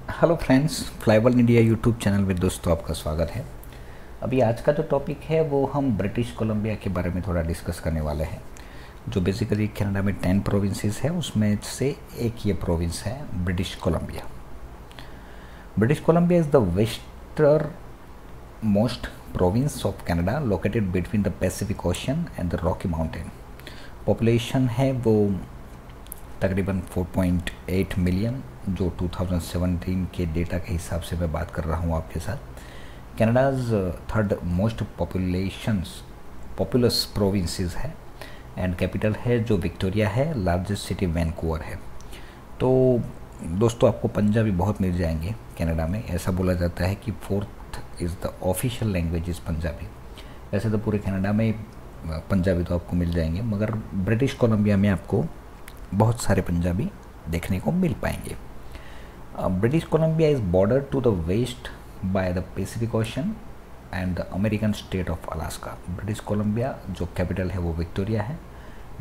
Hello friends, Flyball India YouTube channel में दोस्तों आपका स्वागत है। अभी आज का जो टॉपिक है वो हम ब्रिटिश कोलंबिया के बारे में थोड़ा डिस्कस करने वाले हैं। जो बेसिकली कनाडा में 10 प्रोविंसेस है, उसमें से एक ये प्रोविंस है British Colombia. British Columbia is the western most province of Canada located between the Pacific Ocean and the Rocky mountain. Population है वो तकरीबन 4.8 मिलियन, जो 2017 के डेटा के हिसाब से मैं बात कर रहा हूँ आपके साथ। कनाडाज थर्ड मोस्ट पॉपुलस प्रोविंसेस है एंड कैपिटल है जो विक्टोरिया है, लार्जेस्ट सिटी वैंकूवर है। तो दोस्तों आपको पंजाबी बहुत मिल जाएंगे कनाडा में। ऐसा बोला जाता है कि 4th is the official language is Punjabi. वैसे तो पूरे कनाडा में पंजाबी तो आपको मिल जाएंगे, मगर ब्रिटिश कोलंबिया में आपको बहुत सारे पंजाबी देखने को मिल पाएंगे। British Columbia is border to the west by the Pacific Ocean and the American state of Alaska. British Columbia जो कैपिटल है वो विक्टोरिया है,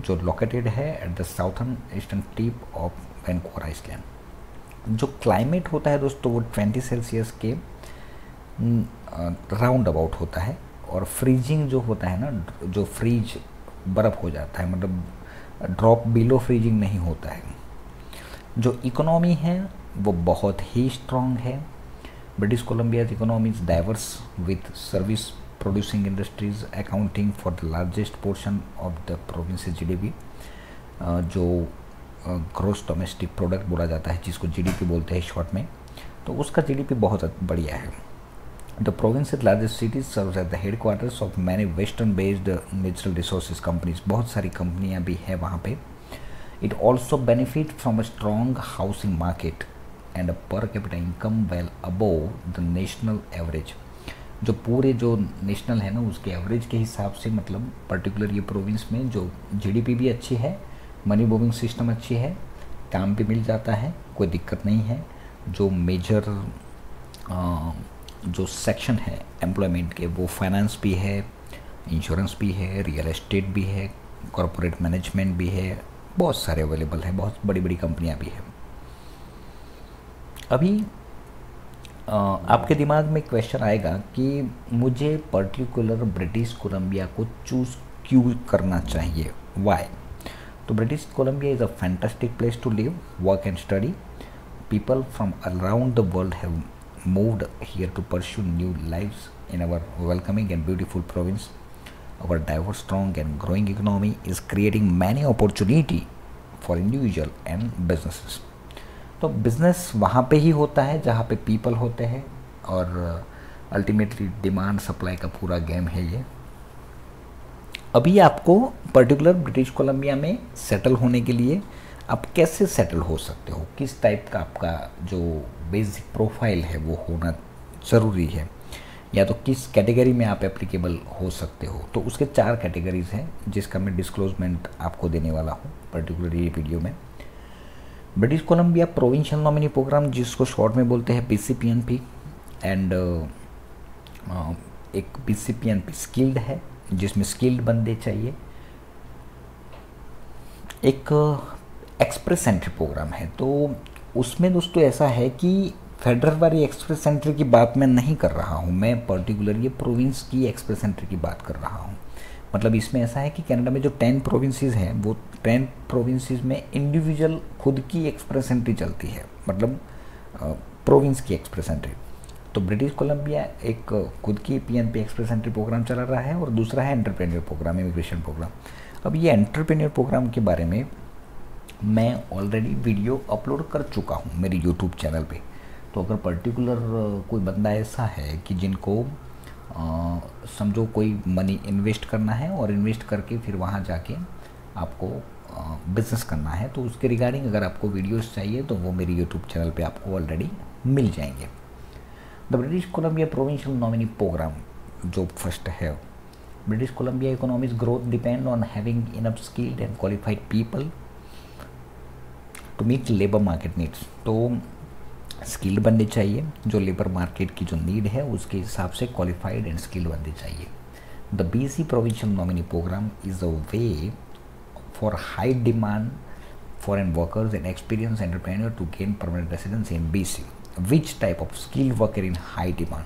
जो लोकेटेड है at the southern eastern tip of Vancouver island. जो क्लाइमेट होता है दोस्तों वो 20 सेल्सियस के राउंड अबाउट होता है, और फ्रीजिंग जो होता है ना, जो फ्रीज बर्फ़ हो जाता है, मतलब ड्रॉप बिलो फ्रीजिंग नहीं होता है। जो इकोनॉमी है वो बहुत ही स्ट्रॉन्ग है। British Columbia's economy is diverse with service producing industries accounting for the largest portion of the province GDP. जो ग्रॉस डोमेस्टिक प्रोडक्ट बोला जाता है, जिसको जीडीपी बोलते हैं शॉर्ट में, तो उसका जीडीपी बहुत बढ़िया है। The province's largest cities serves as the headquarters of many western-based natural resources companies. बहुत सारी कंपनियां भी है वहाँ पे। It also benefit from a strong housing market and a per capita income well above the national average. जो पूरे जो नेशनल है ना उसके एवरेज के हिसाब से, मतलब पर्टिकुलर ये प्रोविंस में जो जीडीपी भी अच्छी है, मनी मूविंग सिस्टम अच्छी है, काम भी मिल जाता है, कोई दिक्कत नहीं है। जो मेजर जो सेक्शन है एम्प्लॉयमेंट के वो फाइनेंस भी है, इंश्योरेंस भी है, रियल एस्टेट भी है, कॉरपोरेट मैनेजमेंट भी है, बहुत सारे अवेलेबल है, बहुत बड़ी बड़ी कंपनियां भी हैं। अभी आपके दिमाग में क्वेश्चन आएगा कि मुझे पर्टिकुलर ब्रिटिश कोलंबिया को चूज़ क्यों करना चाहिए, वाई। तो British Columbia is a fantastic place to live, work and study. People from around the world have moved here to pursue new lives in our welcoming and beautiful province. Our diverse, strong and growing economy is creating many opportunity for individual and businesses. तो business वहाँ पे ही होता है जहाँ पे people होते हैं, और अल्टीमेटली डिमांड सप्लाई का पूरा गेम है ये। अभी आपको पर्टिकुलर ब्रिटिश कोलंबिया में सेटल होने के लिए आप कैसे सेटल हो सकते हो, किस टाइप का आपका जो बेसिक प्रोफाइल है वो होना ज़रूरी है, या तो किस कैटेगरी में आप एप्लीकेबल हो सकते हो। तो उसके 4 कैटेगरीज हैं जिसका मैं डिस्क्लोजमेंट आपको देने वाला हूँ पर्टिकुलर ये वीडियो में। British Columbia provincial nominee program, जिसको शॉर्ट में बोलते हैं BCPNP, एंड एक BCPNP स्किल्ड है जिसमें स्किल्ड बंदे चाहिए। एक एक्सप्रेस एंट्री प्रोग्राम है, तो उसमें दोस्तों ऐसा है कि फेडरल वाली एक्सप्रेस एंट्री की बात मैं नहीं कर रहा हूँ, मैं पर्टिकुलर ये प्रोविंस की एक्सप्रेस एंट्री की बात कर रहा हूँ। मतलब इसमें ऐसा है कि कनाडा में जो 10 प्रोविंसेस हैं वो 10 प्रोविंसेस में इंडिविजुअल खुद की एक्सप्रेस एंट्री चलती है, मतलब प्रोविंस की एक्सप्रेस एंट्री। तो ब्रिटिश कोलंबिया एक खुद की PNP एक्सप्रेस एंट्री प्रोग्राम चला रहा है, और दूसरा है एंटरप्रेन्योर प्रोग्राम, इमिग्रेशन प्रोग्राम। अब ये एंटरप्रेन्योर प्रोग्राम के बारे में मैं ऑलरेडी वीडियो अपलोड कर चुका हूँ मेरी यूट्यूब चैनल पे। तो अगर पर्टिकुलर कोई बंदा ऐसा है कि जिनको समझो कोई मनी इन्वेस्ट करना है, और इन्वेस्ट करके फिर वहाँ जाके आपको बिज़नेस करना है, तो उसके रिगार्डिंग अगर आपको वीडियोस चाहिए तो वो मेरी यूट्यूब चैनल पे आपको ऑलरेडी मिल जाएंगे। The British Columbia provincial nominee program जो फर्स्ट है, British Columbia economic growth depend on having enough skilled and qualified people to meet labour market needs. तो स्किल्ड बंदे चाहिए, जो लेबर मार्केट की जो नीड है उसके हिसाब से क्वालिफाइड एंड स्किल्ड बंदे चाहिए। The BC provincial nominee program is a way for high demand foreign workers and experience entrepreneur to gain permanent residence in BC। Which type of skill worker in high demand,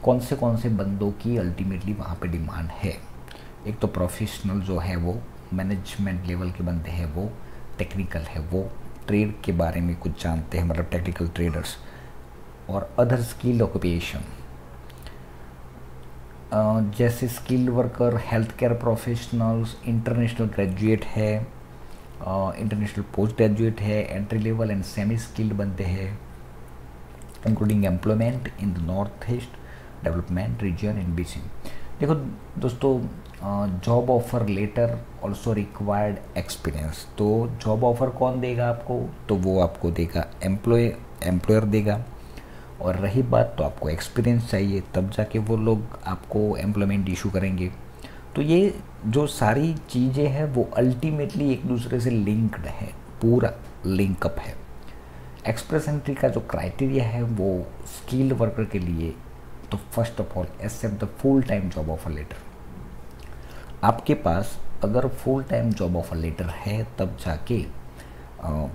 कौन से बंदों की ultimately वहाँ पे demand है। एक तो professional जो है वो मैनेजमेंट लेवल के बंदे हैं, वो टेक्निकल है, वो ट्रेड के बारे में कुछ जानते हैं, मतलब टेक्निकल ट्रेडर्स, और अदर स्किल ऑक्यूपेशन जैसे skill worker, health care professionals, international graduate है, इंटरनेशनल पोस्ट ग्रेजुएट है, entry level and semi skilled बंदे हैं, including employment in the north east development region in BC. देखो दोस्तों, job offer letter also required experience. तो job offer कौन देगा आपको, तो वो आपको देगा एम्प्लॉयर देगा, और रही बात तो आपको एक्सपीरियंस चाहिए, तब जाके वो लोग आपको एम्प्लॉयमेंट इशू करेंगे। तो ये जो सारी चीज़ें हैं वो अल्टीमेटली एक दूसरे से लिंक्ड है, पूरा लिंकअप है। एक्सप्रेस एंट्री का जो क्राइटेरिया है वो स्किल्ड वर्कर के लिए, तो first of all accept the full time job offer letter. आपके पास अगर full time job offer letter है तब जाके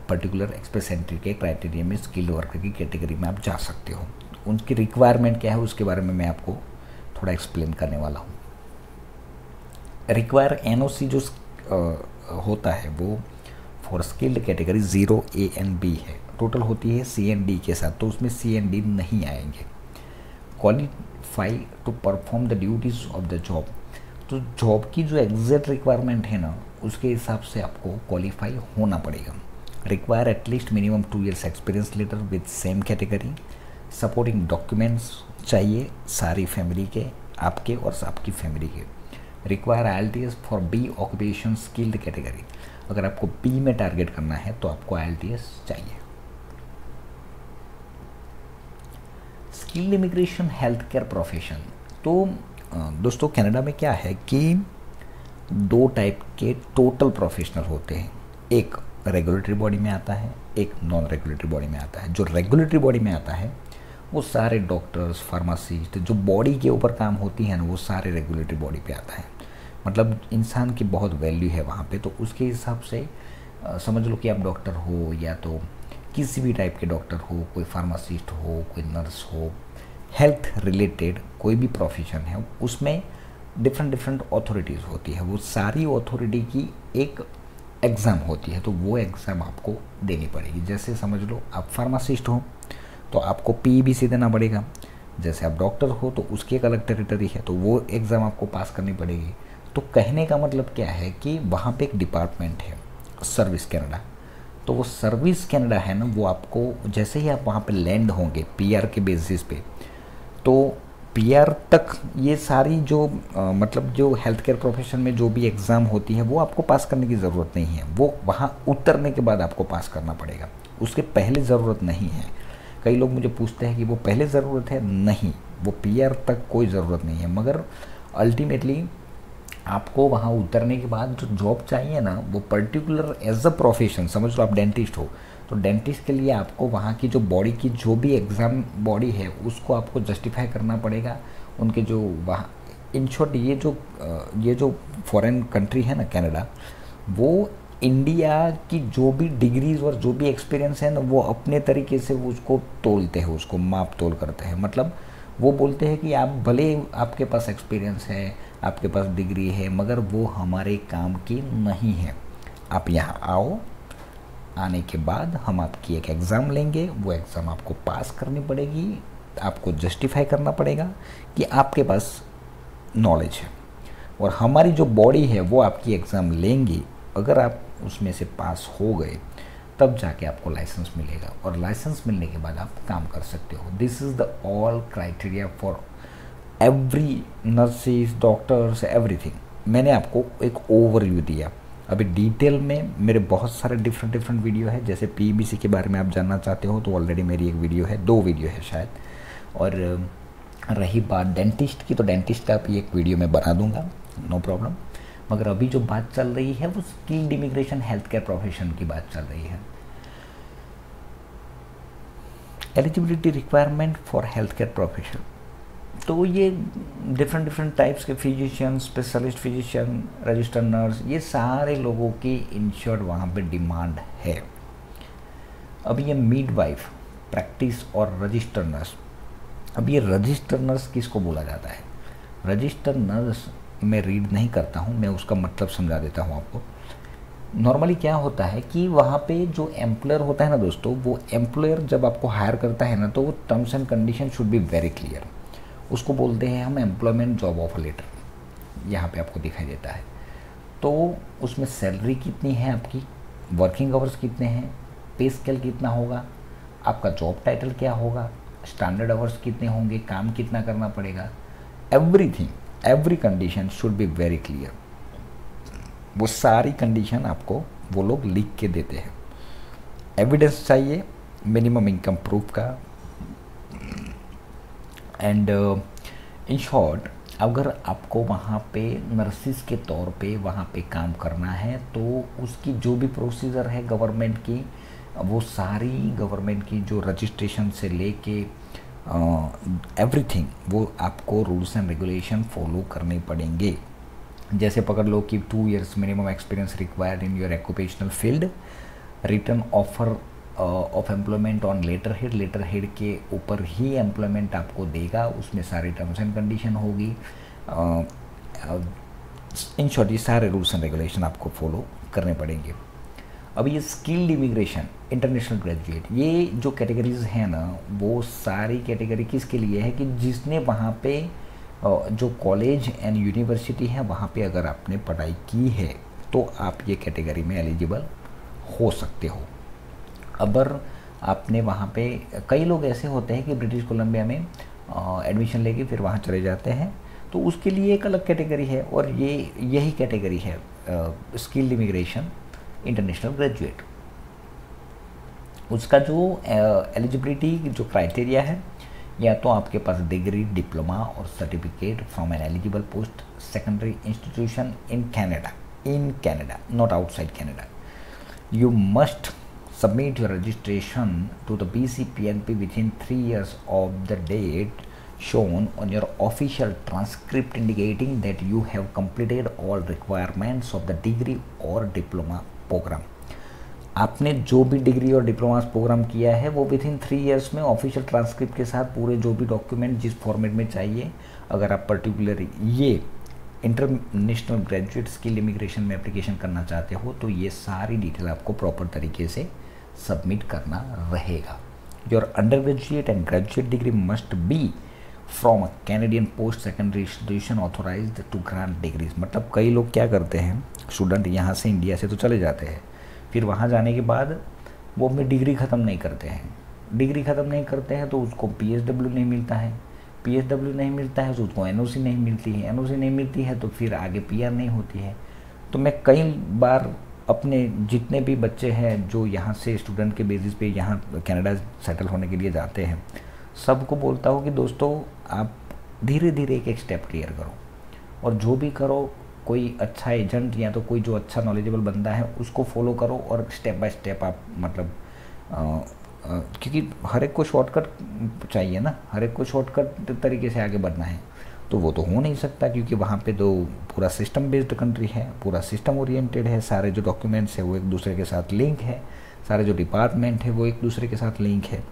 पर्टिकुलर एक्सप्रेस एंट्री के क्राइटेरिया में स्किल्ड वर्कर की कैटेगरी में आप जा सकते हो। उनकी रिक्वायरमेंट क्या है उसके बारे में मैं आपको थोड़ा एक्सप्लेन करने वाला हूँ। रिक्वायर एनओसी जो होता है वो for skilled category 0 A and B है, टोटल होती है C and D के साथ, तो उसमें C and D नहीं आएंगे। Qualify to perform the duties of the job, तो जॉब की जो एग्जैक्ट रिक्वायरमेंट है ना उसके हिसाब से आपको क्वालिफाई होना पड़ेगा। Require at least minimum 2 years experience letter with same category, supporting documents चाहिए सारी फैमिली के, आपके और आपकी फैमिली के। Require IELTS for B occupation skilled category, अगर आपको B में टारगेट करना है तो आपको IELTS चाहिए। Skilled immigration health care profession, तो दोस्तों कनाडा में क्या है कि 2 टाइप के टोटल प्रोफेशनल होते हैं, एक रेगुलेटरी बॉडी में आता है, एक नॉन रेगुलेटरी बॉडी में आता है। जो रेगुलेटरी बॉडी में आता है वो सारे डॉक्टर्स, फार्मासिस्ट, जो बॉडी के ऊपर काम होती है ना वो सारे रेगुलेटरी बॉडी पे आता है। मतलब इंसान की बहुत वैल्यू है वहाँ पे, तो उसके हिसाब से समझ लो कि आप डॉक्टर हो या तो किसी भी टाइप के डॉक्टर हो, कोई फार्मासिस्ट हो, कोई नर्स हो, हेल्थ रिलेटेड कोई भी प्रोफेशन है, उसमें डिफरेंट अथॉरिटीज़ होती है। वो सारी अथॉरिटी की एक एग्ज़ाम होती है, तो वो एग्ज़ाम आपको देनी पड़ेगी। जैसे समझ लो आप फार्मासिस्ट हो तो आपको PEBC देना पड़ेगा, जैसे आप डॉक्टर हो तो उसकी एक अलग टेरिटरी है, तो वो एग्ज़ाम आपको पास करनी पड़ेगी। तो कहने का मतलब क्या है कि वहाँ पे एक डिपार्टमेंट है सर्विस कनाडा, तो वो सर्विस कनाडा है ना, वो आपको जैसे ही आप वहाँ पे लैंड होंगे PR के बेसिस पे, तो PR तक ये सारी जो मतलब जो हेल्थ केयर प्रोफेशन में जो भी एग्ज़ाम होती है वो आपको पास करने की ज़रूरत नहीं है, वो वहाँ उतरने के बाद आपको पास करना पड़ेगा, उसके पहले ज़रूरत नहीं है। कई लोग मुझे पूछते हैं कि वो पहले ज़रूरत है, नहीं, वो PR तक कोई ज़रूरत नहीं है, मगर अल्टीमेटली आपको वहाँ उतरने के बाद जो जॉब चाहिए ना वो पर्टिकुलर एज अ प्रोफेशन, समझ लो आप डेंटिस्ट हो तो डेंटिस्ट के लिए आपको वहाँ की जो बॉडी की जो भी एग्ज़ाम बॉडी है उसको आपको जस्टिफाई करना पड़ेगा। उनके जो वहाँ इन शॉर्ट ये जो फॉरेन कंट्री है ना कनाडा, वो इंडिया की जो भी डिग्रीज और जो भी एक्सपीरियंस है ना वो अपने तरीके से उसको तोलते हैं, उसको माप तोल करते हैं। मतलब वो बोलते हैं कि आप भले आपके पास एक्सपीरियंस है, आपके पास डिग्री है, मगर वो हमारे काम की नहीं है। आप यहाँ आओ, आने के बाद हम आपकी एक एग्ज़ाम लेंगे, वो एग्ज़ाम आपको पास करनी पड़ेगी, आपको जस्टिफाई करना पड़ेगा कि आपके पास नॉलेज है, और हमारी जो बॉडी है वो आपकी एग्ज़ाम लेंगी। अगर आप उसमें से पास हो गए तब जाके आपको लाइसेंस मिलेगा, और लाइसेंस मिलने के बाद आप काम कर सकते हो। This is the all criteria for every nurses, doctors, everything. मैंने आपको एक ओवरव्यू दिया। अभी डिटेल में मेरे बहुत सारे डिफरेंट वीडियो है, जैसे PEBC के बारे में आप जानना चाहते हो तो ऑलरेडी मेरी एक वीडियो है, 2 वीडियो है शायद। और रही बात डेंटिस्ट की, तो डेंटिस्ट का भी एक वीडियो मैं बना दूंगा, नो प्रॉब्लम। मगर अभी जो बात चल रही है वो skilled immigration health care profession की बात चल रही है। Eligibility requirement for health care profession, तो ये डिफरेंट टाइप्स के physician, specialist physician, registered nurse, ये सारे लोगों की इंश्योर्ड वहाँ पे डिमांड है। अब ये मिडवाइफ, प्रैक्टिस और रजिस्टर नर्स। अब ये रजिस्टर नर्स किसको बोला जाता है? रजिस्टर नर्स मैं रीड नहीं करता हूँ, मैं उसका मतलब समझा देता हूँ आपको। नॉर्मली क्या होता है कि वहाँ पे जो एम्प्लॉयर होता है ना दोस्तों, वो एम्प्लॉयर जब आपको हायर करता है ना, तो वो terms and condition should be very clear. उसको बोलते हैं हम एम्प्लॉयमेंट जॉब ऑफर लेटर, यहाँ पे आपको दिखाई देता है। तो उसमें सैलरी कितनी है आपकी, वर्किंग आवर्स कितने हैं, पे स्केल कितना होगा, आपका जॉब टाइटल क्या होगा, स्टैंडर्ड आवर्स कितने होंगे, काम कितना करना पड़ेगा, everything, every condition should be very clear. वो सारी कंडीशन आपको वो लोग लिख के देते हैं। एविडेंस चाहिए मिनिमम इनकम प्रूफ का। एंड इन शॉर्ट, अगर आपको वहाँ पे नर्सिस के तौर पे वहाँ पे काम करना है, तो उसकी जो भी प्रोसीजर है गवर्नमेंट की, वो सारी गवर्नमेंट की जो रजिस्ट्रेशन से लेके एवरीथिंग, वो आपको रूल्स एंड रेगुलेशन फॉलो करने पड़ेंगे। जैसे पकड़ लो कि 2 years minimum experience required in your occupational field, return offer of employment on letterhead के ऊपर ही एम्प्लॉयमेंट आपको देगा, उसमें सारे टर्म्स एंड कंडीशन होगी। इन शॉर्ट ये सारे रूल्स एंड रेगुलेशन आपको फॉलो करने पड़ेंगे। अब ये स्किल्ड इमिग्रेशन, इंटरनेशनल ग्रेजुएट, ये जो कैटेगरीज हैं ना, वो सारी कैटेगरी किसके लिए है कि जिसने वहाँ पे जो कॉलेज एंड यूनिवर्सिटी है वहाँ पे अगर आपने पढ़ाई की है तो आप ये कैटेगरी में एलिजिबल हो सकते हो। अगर आपने वहाँ पे, कई लोग ऐसे होते हैं कि ब्रिटिश कोलंबिया में एडमिशन लेके फिर वहाँ चले जाते हैं, तो उसके लिए एक अलग कैटेगरी है, और ये यही कैटेगरी है स्किल्ड इमिग्रेशन इंटरनेशनल ग्रेजुएट। उसका जो एलिजिबिलिटी जो क्राइटेरिया है, या तो आपके पास डिग्री, डिप्लोमा और certificate from N eligible post secondary institution in Canada, not outside Canada. You must submit your registration to the BCPNP within 3 years of the date shown on your official transcript indicating that you have completed all requirements of the degree or diploma program। आपने जो भी degree और diploma programme किया है वो within 3 years में official transcript के साथ पूरे जो भी डॉक्यूमेंट जिस फॉर्मेट में चाहिए, अगर आप पर्टिकुलर ये इंटरनेशनल ग्रेजुएट स्किल इमिग्रेशन में एप्लीकेशन करना चाहते हो, तो ये सारी डिटेल आपको प्रॉपर तरीके से सबमिट करना रहेगा। Your undergraduate and graduate degree must be from a Canadian post secondary institution authorised to grant degrees. मतलब कई लोग क्या करते हैं, स्टूडेंट यहाँ से इंडिया से तो चले जाते हैं, फिर वहाँ जाने के बाद वो अपनी डिग्री ख़त्म नहीं करते हैं। डिग्री ख़त्म नहीं करते हैं तो उसको PSW नहीं मिलता है, PSW नहीं मिलता है तो उसको NOC नहीं मिलती है, NOC नहीं मिलती है तो फिर आगे PR नहीं होती है। तो मैं कई बार अपने जितने भी बच्चे हैं जो यहाँ से स्टूडेंट के बेसिस पे यहाँ कनाडा सेटल होने के लिए जाते हैं, सबको बोलता हूँ कि दोस्तों आप धीरे धीरे एक एक स्टेप क्लियर करो, और जो भी करो कोई अच्छा एजेंट या तो कोई जो अच्छा नॉलेजेबल बंदा है उसको फॉलो करो, और स्टेप बाय स्टेप आप मतलब क्योंकि हर एक को शॉर्टकट चाहिए ना, हर एक को शॉर्टकट तरीके से आगे बढ़ना है, तो वो तो हो नहीं सकता, क्योंकि वहाँ पे तो पूरा सिस्टम बेस्ड कंट्री है, पूरा सिस्टम ओरिएंटेड है, सारे जो डॉक्यूमेंट्स है वो एक दूसरे के साथ लिंक है, सारे जो डिपार्टमेंट है वो एक दूसरे के साथ लिंक है।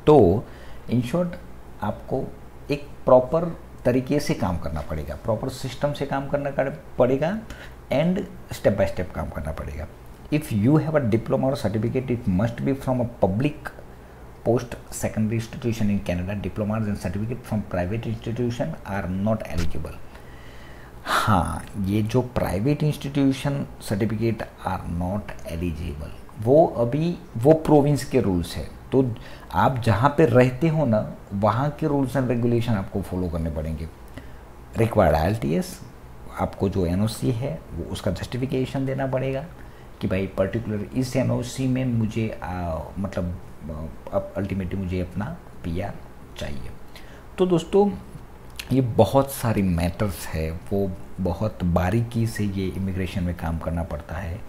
तो इन शॉर्ट आपको एक प्रॉपर तरीके से काम करना पड़ेगा, प्रॉपर सिस्टम से काम करना पड़ेगा, एंड स्टेप बाय स्टेप काम करना पड़ेगा। If you have a diploma और certificate, it must be from a public post secondary institution in Canada. Diplomas and certificate from private institution are not eligible। हाँ, ये जो private institution certificate are not eligible, वो अभी वो province के rules है। तो आप जहाँ पे रहते हो ना, वहाँ के रूल्स एंड रेगुलेशन आपको फॉलो करने पड़ेंगे। रिक्वायर्ड IELTS, आपको जो NOC है वो उसका जस्टिफिकेशन देना पड़ेगा कि भाई पर्टिकुलर इस NOC में मुझे मतलब अब अल्टीमेटली मुझे अपना PR चाहिए। तो दोस्तों ये बहुत सारी मैटर्स है, वो बहुत बारीकी से ये इमिग्रेशन में काम करना पड़ता है।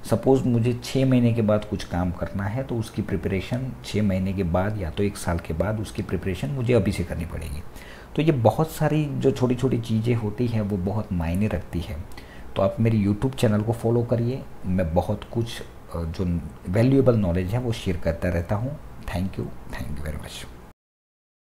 सपोज़ मुझे 6 महीने के बाद कुछ काम करना है, तो उसकी प्रिपरेशन 6 महीने के बाद या तो 1 साल के बाद उसकी प्रिपरेशन मुझे अभी से करनी पड़ेगी। तो ये बहुत सारी जो छोटी छोटी चीज़ें होती हैं वो बहुत मायने रखती है। तो आप मेरी यूट्यूब चैनल को फॉलो करिए, मैं बहुत कुछ जो वैल्यूएबल नॉलेज है वो शेयर करता रहता हूँ। Thank you very much.